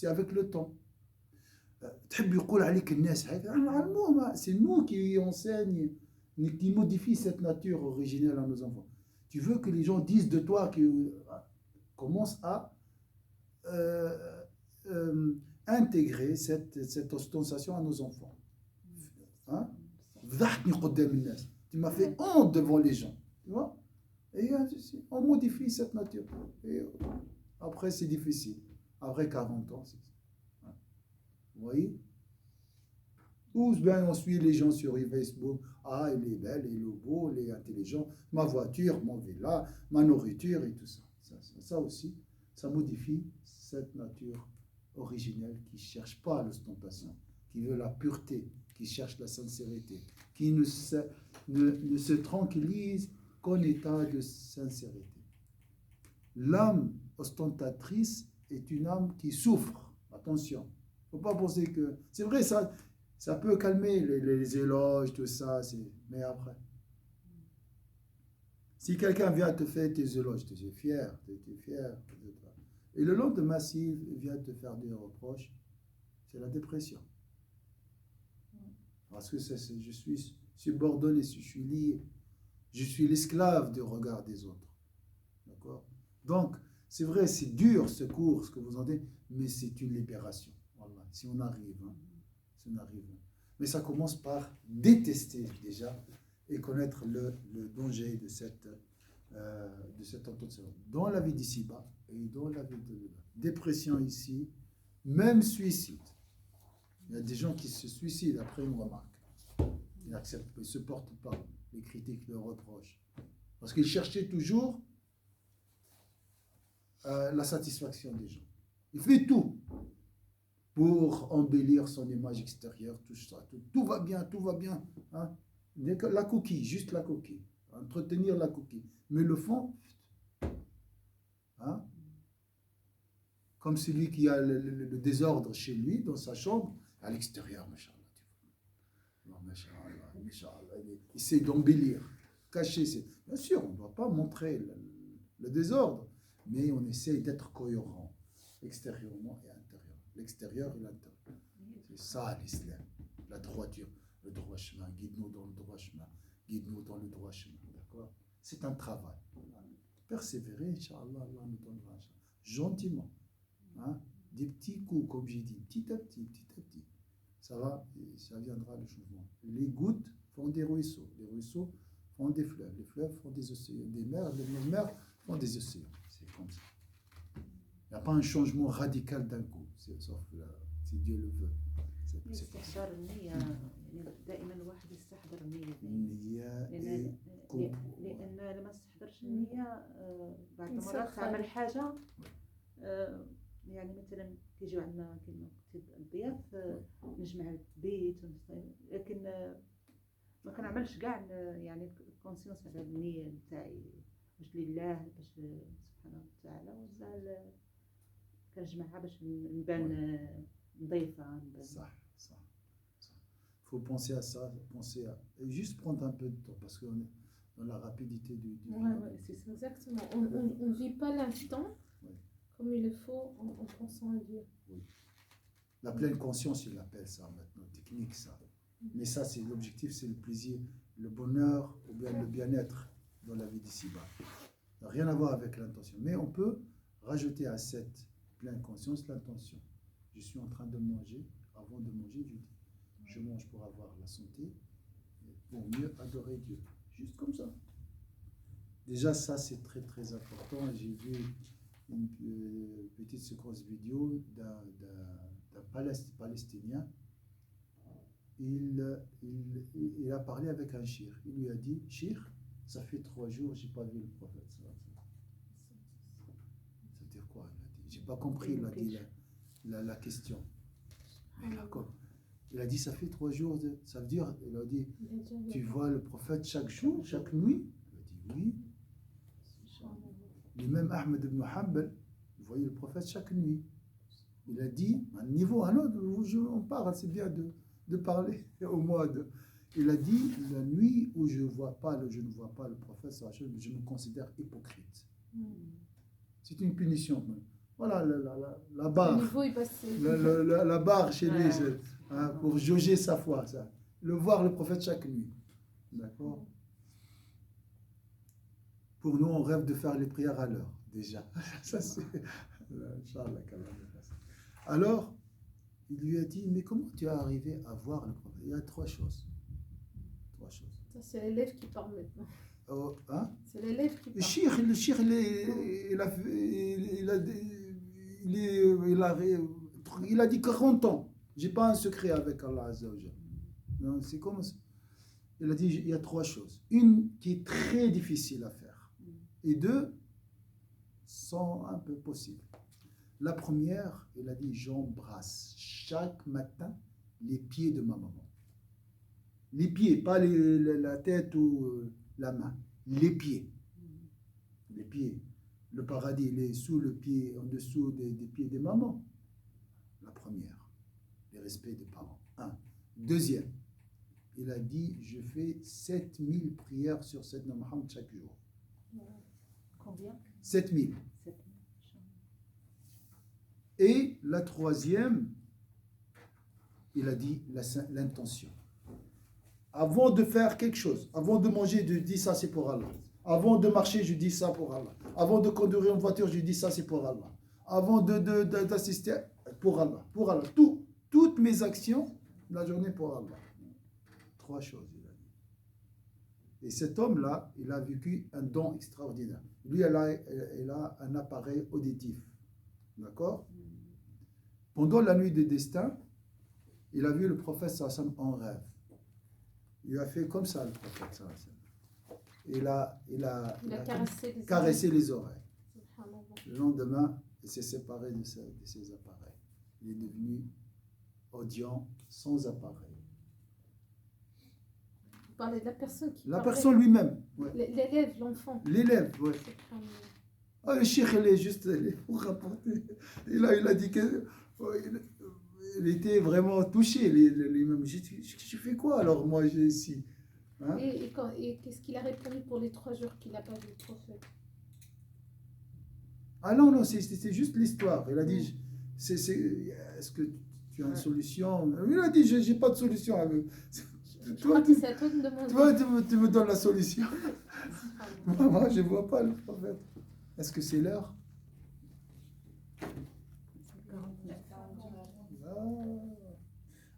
c'est avec le temps. تحب يقول عليك الناس هكذا c'est nous qui enseigne, qui modifie cette nature originelle à nos enfants. Tu veux que les gens disent de toi que commence à intégrer cette ostentation à nos enfants. Hein? Tu m'as fait honte devant les gens. Tu vois? Et on modifie cette nature. Et après, c'est difficile. Après 40 ans, c'est ça. Vous voyez? Ou bien on suit les gens sur Facebook. Ah, il est belle, il est beau, il est intelligent. Ma voiture, mon villa, ma nourriture et tout ça. Ça aussi, ça modifie cette nature originelle qui ne cherche pas l'ostentation, qui veut la pureté, qui cherche la sincérité, qui ne se tranquillise qu'en état de sincérité. L'âme ostentatrice est une âme qui souffre. Attention. Il ne faut pas penser que... C'est vrai, ça peut calmer les éloges, tout ça, mais après. Si quelqu'un vient te faire tes éloges, tu es fier, tu es fier. Et le lendemain, s'il vient te faire des reproches, c'est la dépression. Parce que je suis subordonné, je suis lié. Je suis l'esclave du regard des autres. D'accord? Donc, c'est vrai, c'est dur ce cours, ce que vous entendez, mais c'est une libération. Voilà, si on arrive. Si on arrive. Mais ça commence par détester déjà et connaître le danger de cette intention. Dans la vie d'ici-bas et dans la vie de là. Dépression ici, même suicide. Il y a des gens qui se suicident après une remarque. Ils n'acceptent pas, ils ne supportent pas les critiques, les reproches. Parce qu'ils cherchaient toujours la satisfaction des gens. Il fait tout pour embellir son image extérieure, tout ça. Tout va bien, tout va bien. Hein? La coquille, juste la coquille. Entretenir la coquille. Mais le fond, hein? Comme celui qui a le désordre chez lui, dans sa chambre, à l'extérieur, machallah. Non, machallah, il essaie d'embellir, cacher. Bien sûr, on ne doit pas montrer le désordre, mais on essaie d'être cohérent, extérieurement et intérieurement. L'extérieur et l'intérieur. C'est ça l'islam, la droiture, le droit chemin. Guide-nous dans le droit chemin. Guide-nous dans le droit chemin. D'accord? C'est un travail. Persévérer, Inch'Allah, Allah nous donnera. Gentiment. Hein? Des petits coups, comme j'ai dit, petit à petit. Ça va, et ça viendra le changement. Les gouttes font des ruisseaux. Les ruisseaux font des fleuves. Les fleuves font des océans. Des mers, les mers font des océans. C'est comme ça. Il n'y a pas un changement radical d'un coup, sauf si Dieu le veut. استحضار النية يعني دائما الواحد يستحضر النية لأن لما تستحضرش النية بعض المرات تعمل حاجة يعني مثلا كيجيو عندنا كما قلت الضياف نجمع البيت لكن ما كنعملش كاع يعني كونسيونس على النية نتاعي باش لله باش سبحانه وتعالى وزال كنجمعها باش نبان نظيفة صح. Faut penser à ça, et juste prendre un peu de temps parce qu'on est dans la rapidité du ouais, c'est ça, exactement. On ne vit pas l'instant comme il le faut en pensant à Dieu. Oui. La pleine conscience, il appelle ça maintenant, technique ça. Mais ça, c'est l'objectif, c'est le plaisir, le bonheur ou bien le bien-être dans la vie d'ici-bas. Ça n'a rien à voir avec l'intention. Mais on peut rajouter à cette pleine conscience l'intention. Je suis en train de manger, avant de manger, je mange pour avoir la santé, pour mieux adorer Dieu. Juste comme ça. Déjà, ça, c'est très, très important. J'ai vu une petite séquence vidéo d'un Palestinien. Il a parlé avec un shir. Il lui a dit, shir, ça fait 3 jours, je n'ai pas vu le prophète. C'est-à-dire quoi? Je n'ai pas compris, il a dit la question. Il a dit, ça fait 3 jours, ça veut dire, il a dit, tu vois le prophète chaque jour, chaque nuit? Il a dit, oui. Lui-même, Ahmed ibn Hanbal, il voyait le prophète chaque nuit. Il a dit, à un niveau, on parle, c'est bien de parler au mois de... Il a dit, la nuit où je ne vois pas le prophète, je me considère hypocrite. C'est une punition. voilà, la Le barre. niveau est passé. La barre chez lui, Ouais. c'est, hein, pour jauger sa foi, ça. Le voir le prophète chaque nuit. D'accord? Pour nous, on rêve de faire les prières à l'heure, déjà. Ça, c'est. Inch'Allah, quand même. Alors, il lui a dit, mais comment tu es arrivé à voir le prophète? Il y a trois choses. Trois choses. Ça, c'est l'élève qui parle maintenant. Oh, hein? C'est l'élève qui Le parle. shir, il a dit 40 ans. J'ai pas un secret avec Allah Azza wa Jal. Non, c'est comme ça. Il a dit, il y a trois choses. Une qui est très difficile à faire. Et deux sont un peu possibles. La première, il a dit, j'embrasse chaque matin les pieds de ma maman. Les pieds, pas la tête ou la main. Les pieds. Les pieds. Le paradis, il est sous le pied, en dessous des pieds des mamans. La première. Le respect des parents. Un. Deuxième, il a dit, je fais 7000 prières sur Sayyidina Muhammad chaque jour. Combien? 7000. 7 000. Et la troisième, il a dit l'intention. Avant de faire quelque chose, avant de manger, je dis ça c'est pour Allah. Avant de marcher, je dis ça pour Allah. Avant de conduire une voiture, je dis ça c'est pour Allah. Avant d'assister, pour Allah. Pour Allah. Toutes mes actions, la journée pour Allah. Trois choses, il a dit. Et cet homme-là, il a vécu un don extraordinaire. Lui, il a un appareil auditif. D'accord? Pendant la nuit des destins, il a vu le prophète sallam en rêve. Il a fait comme ça, le prophète sallam. Il a caressé les oreilles. Le lendemain, il s'est séparé de ses appareils. Il est devenu audient sans appareil. Vous parlez de la personne qui La parlait. personne lui-même. Ouais. L'élève, l'enfant. L'élève, oui. Ah, le cheikh, il est juste pour rapporter. Il a dit que il était vraiment touché lui-même. Je fais quoi alors moi j'ai ici, hein? Et qu'est-ce qu'il a répondu pour les 3 jours qu'il n'a pas vu le prophète? Ah non, c'est juste l'histoire. Il a dit, est-ce que tu as une solution? Il a dit, j'ai pas de solution. Je crois que c'est à toi de me demander. Toi, tu me donnes la solution. Moi, je ne vois pas le prophète. Est-ce que c'est l'heure?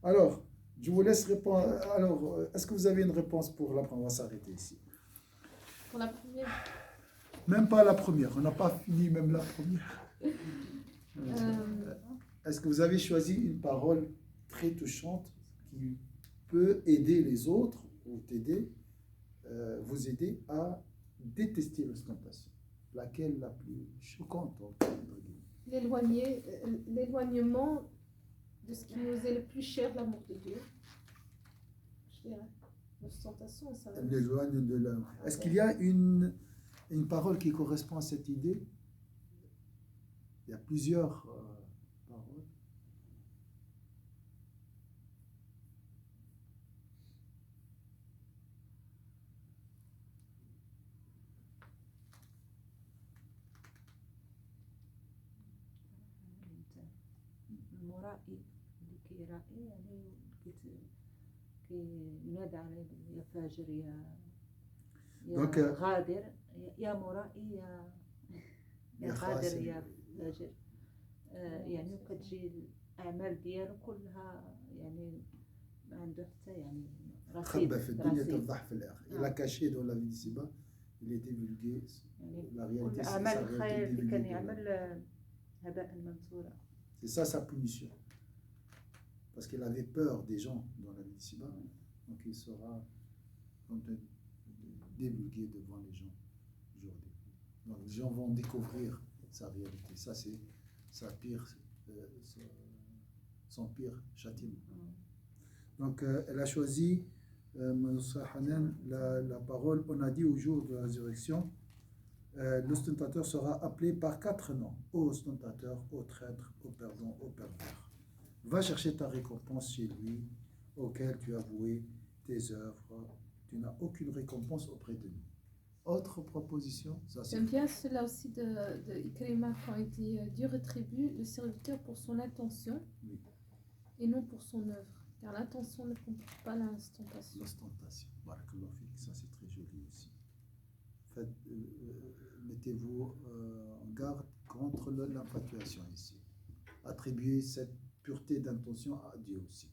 Alors, je vous laisse répondre. Alors, est-ce que vous avez une réponse pour la première? On va s'arrêter ici. Pour la première. Même pas la première. On n'a pas fini même la première. Est-ce que vous avez choisi une parole très touchante qui peut aider les autres ou t'aider, vous aider à détester l'ostentation? Laquelle la plus choquante? L'éloignement de ce qui nous est le plus cher, l'amour de Dieu. Je dirais. L'ostentation, ça. L'éloigne de l'homme. Est-ce qu'il y a une parole qui correspond à cette idée? Il y a plusieurs paroles. المرائي اللي كيرائي يعني كينادى عليه يا فاجر يا غادر يا مرائي يا غادر يا فاجر يعني وكتجي الأعمال ديالو كلها يعني ما عنده حتى يعني رصيد خبى في الدنيا تفضح في الآخر. Il a caché dans la vie d'ici-bas, il est divulgué. La réalité, c'est الأعمال الخير اللي كان يعمل هباء منثورا. C'est ça sa punition. Parce qu'il avait peur des gens dans la vie d'ici-bas. Donc il sera divulgué devant les gens aujourd'hui. Donc les gens vont découvrir sa réalité. Ça, c'est son pire châtiment. Donc elle a choisi la parole. On a dit au jour de la résurrection, l'ostentateur sera appelé par 4 noms: ô ostentateur, ô traître, ô perdant, ô pervers. Va chercher ta récompense chez lui, auquel tu as voué tes œuvres. Tu n'as aucune récompense auprès de nous. Autre proposition, ça c'est J'aime bien cela aussi de Ikrima quand il dit Dieu rétribue le serviteur pour son intention Oui. et non pour son œuvre. Car l'intention ne comporte pas l'instantation. l'ostentation. Barakallahu fik, ça c'est très joli aussi. Mettez-vous en garde contre l'infatuation ici. Attribuez cette pureté d'intention à Dieu aussi.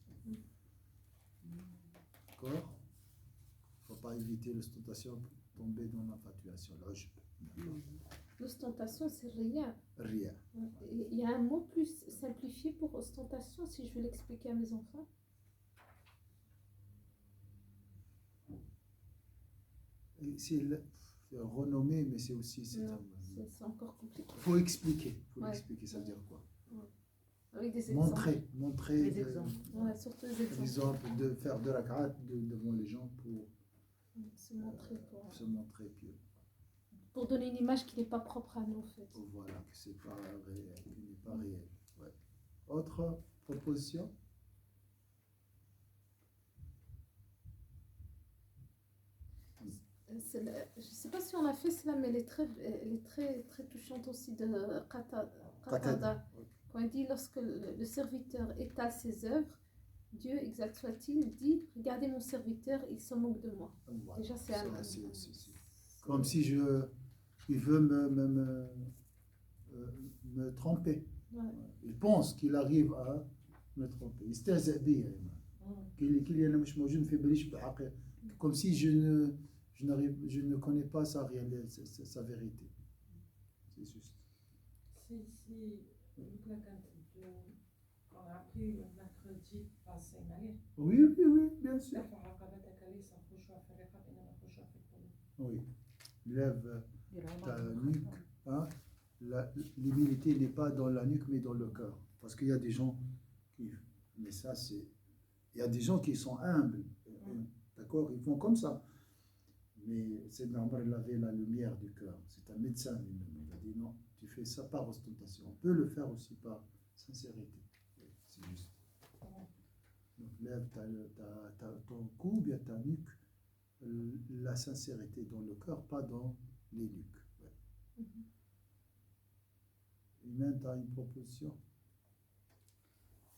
D'accord? Il ne faut pas éviter l'ostentation pour tomber dans l'infatuation, l'ujb. L'ostentation, c'est rien. Rien. Il y a un mot plus simplifié pour ostentation, si je veux l'expliquer à mes enfants. C'est renommé, mais c'est aussi. Non, c'est encore compliqué. Il faut expliquer. Ouais. Expliquer, ça veut dire quoi? Avec des exemples. Montrer Les exemples. Ouais, surtout les exemples. l'exemple de faire de la grâce devant les gens pour Se montrer se montrer pieux. pour donner une image qui n'est pas propre à nous, en fait. Voilà, que c'est pas réel, qu'il n'est pas réel. Ouais. Autre proposition? Je ne sais pas si on a fait cela, mais elle est très touchante aussi de Qatada. Quand il dit lorsque le serviteur étale ses œuvres, Dieu, exact soit-il, dit regardez mon serviteur, il se moque de moi. Voilà. Déjà, c'est Ça, un. c'est comme si il veut me tromper. Ouais. Il pense qu'il arrive à me tromper. يستهزئ بي يا إمام. qu'il أنا مش موجود في باليش بحقيقة. Comme si je ne connais pas sa réalité, sa vérité. C'est juste. On a appris le mercredi passé, Oui, bien sûr. Oui. Lève ta nuque. Hein? L'humilité n'est pas dans la nuque, mais dans le cœur. Parce qu'il y a des gens qui. Mais ça, c'est. Il y a des gens qui sont humbles. D'accord? Ils font comme ça. Mais c'est normal, il avait la lumière du cœur. C'est un médecin lui-même. Il a dit non, tu fais ça par ostentation. On peut le faire aussi par sincérité. C'est juste. Donc lève ton cou, bien ta nuque, la sincérité dans le cœur, pas dans les nuques. Ouais. Imen, tu as une proposition?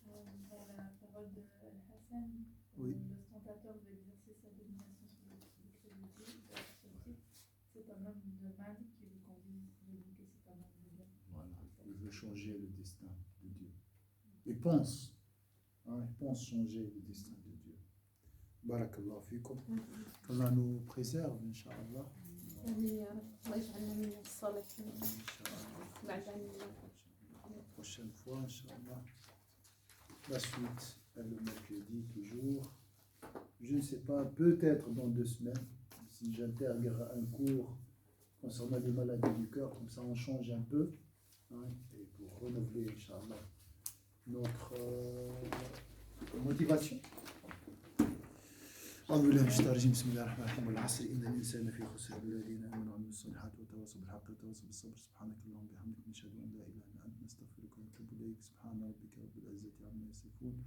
Dans la parole de Al-Hassan, Oui. l'ostentateur veut exercer sa domination sur le crédit. C'est un homme de mal qui vous conduit, je dis que c'est un homme de bien. Voilà. Il veut changer le destin de Dieu. Il pense changer le destin de Dieu. Barakallahu fikum. Qu'Allah nous préserve, Inch'Allah. La prochaine fois, Inch'Allah. La suite, le mercredi, toujours. Je ne sais pas, peut-être dans 2 semaines, si j'intègre un cours concernant les maladies du cœur, comme ça on change un peu, hein, et pour renouveler, Inch'Allah, notre motivation. أعوذ بالله من الشيطان الرجيم بسم الله الرحمن الرحيم والعصر إن الإنسان لفي خسر إلا الذين آمنوا وعملوا الصالحات وتواصوا بالحق وتواصوا بالصبر سبحانك اللهم وبحمدك نشهد أن لا إله إلا أنت نستغفرك ونتوب إليك سبحان ربك رب العزة عما يصفون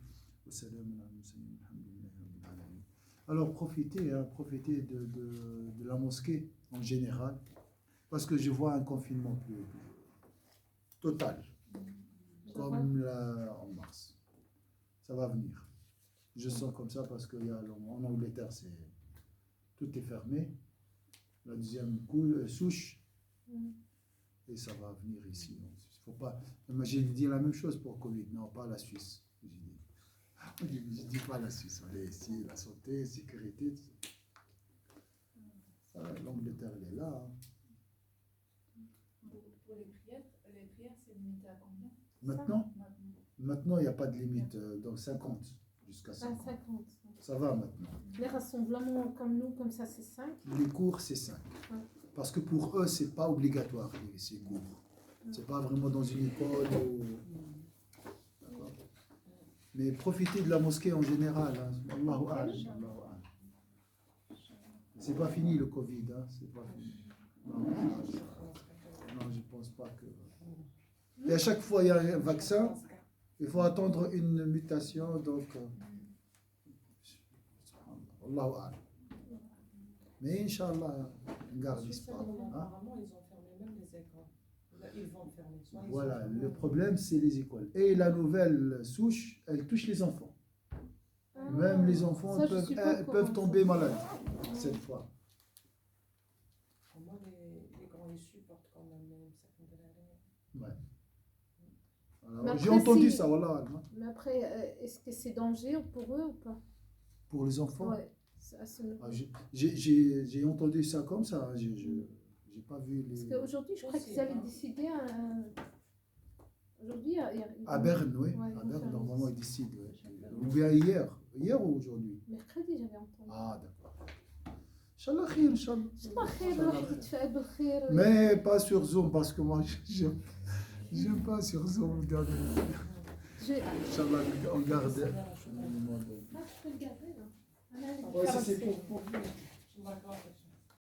وسلام على المرسلين الحمد لله رب العالمين. Alors profitez de la mosquée en général parce que je vois un confinement plus total comme en mars. Ça va venir. Je sens comme ça parce qu'en Angleterre, tout est fermé. La deuxième souche, et ça va venir ici. Donc, faut pas. J'ai dit la même chose pour Covid, non, pas la Suisse. Je dis pas la Suisse, on est ici, la santé, sécurité. L'Angleterre, elle est là. Hein. Pour les prières, c'est limité à combien? Maintenant, il n'y a pas de limite, donc 50. Jusqu'à 50. 50. Ça va maintenant. Les rassemblements comme nous, comme ça, c'est 5. Les cours, c'est 5. Ouais. Parce que pour eux, c'est pas obligatoire, ces cours. C'est pas vraiment dans une école ou... D'accord. Mais profitez de la mosquée en général. Hein. Allahu A'lam, Allahu A'lam. C'est pas fini le Covid. Hein. C'est pas fini. Non, je pense pas que... Et à chaque fois, il y a un vaccin. Il faut attendre une mutation, donc... Allahu A'lam. Mais Inch'Allah, on garde Sur espoir. certains moments, Hein. apparemment, ils ont fermé même les écoles. Là, ils vont fermer. Soit ils Voilà, ont fermé, le problème, c'est les écoles. Et la nouvelle souche, elle touche les enfants. Ah, Même les enfants ça, je suis pas au peuvent courant. tomber malades cette fois. Au moins, les grands, ils supportent quand même une certaine de l'année. Alors, Mais j'ai après, entendu si- ça, voilà. Mais après, est-ce que c'est dangereux pour eux ou pas? Pour les enfants. Ouais, c'est à ce niveau. Ah, j'ai entendu ça comme ça. J'ai pas vu Parce les. qu'aujourd'hui, je crois Possible, qu'ils avaient hein. décidé. Aujourd'hui, À Berne, oui. Ouais, À ils vont Berne, faire normalement, les- ils décident. Ouais. Ou bien hier. Hier ou aujourd'hui? mercredi, j'avais entendu. Ah, d'accord. Inch'Allah khir, Inch'Allah. الله خير الواحد يتفائل بالخير Mais pas sur Zoom, parce que moi, j'aime pas sur Zoom. Regarder. J'ai- Inch'Allah, on garde. C'est bien, je suis d'accord. Ah, je peux le garder là. أنا Ouais, ça, عندي c'est كراسي. pour. Je suis d'accord avec